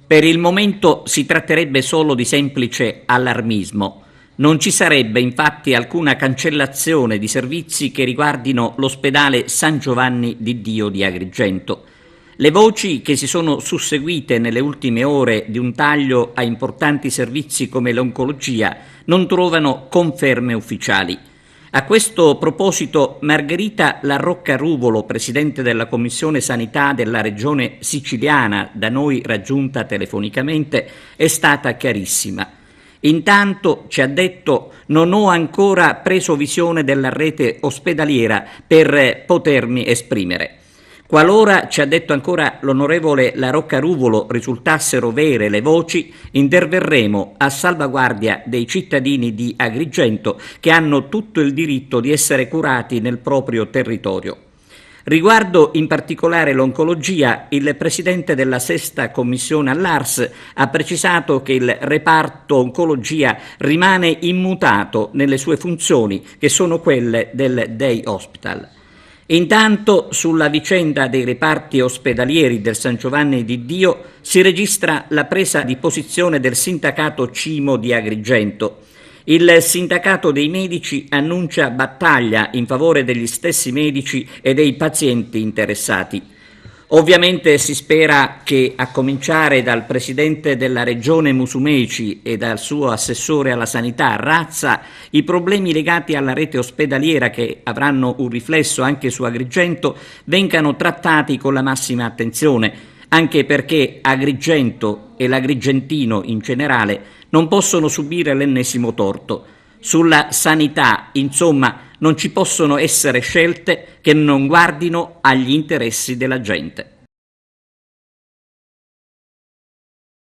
Per il momento si tratterebbe solo di semplice allarmismo. Non ci sarebbe infatti alcuna cancellazione di servizi che riguardino l'ospedale San Giovanni di Dio di Agrigento. Le voci che si sono susseguite nelle ultime ore di un taglio a importanti servizi come l'oncologia non trovano conferme ufficiali. A questo proposito Margherita Larrocca Ruvolo, presidente della Commissione Sanità della Regione Siciliana, da noi raggiunta telefonicamente, è stata chiarissima. Intanto ci ha detto: non ho ancora preso visione della rete ospedaliera per potermi esprimere. Qualora, ci ha detto ancora l'onorevole Larrocca Ruvolo, risultassero vere le voci, interverremo a salvaguardia dei cittadini di Agrigento che hanno tutto il diritto di essere curati nel proprio territorio. Riguardo in particolare l'oncologia, il presidente della sesta commissione all'ARS ha precisato che il reparto oncologia rimane immutato nelle sue funzioni, che sono quelle del Day Hospital. Intanto, sulla vicenda dei reparti ospedalieri del San Giovanni di Dio si registra la presa di posizione del sindacato CIMO di Agrigento. Il sindacato dei medici annuncia battaglia in favore degli stessi medici e dei pazienti interessati. Ovviamente si spera che, a cominciare dal presidente della regione Musumeci e dal suo assessore alla sanità Razza, i problemi legati alla rete ospedaliera, che avranno un riflesso anche su Agrigento, vengano trattati con la massima attenzione, anche perché Agrigento e l'agrigentino in generale non possono subire l'ennesimo torto. Sulla sanità, insomma, non ci possono essere scelte che non guardino agli interessi della gente.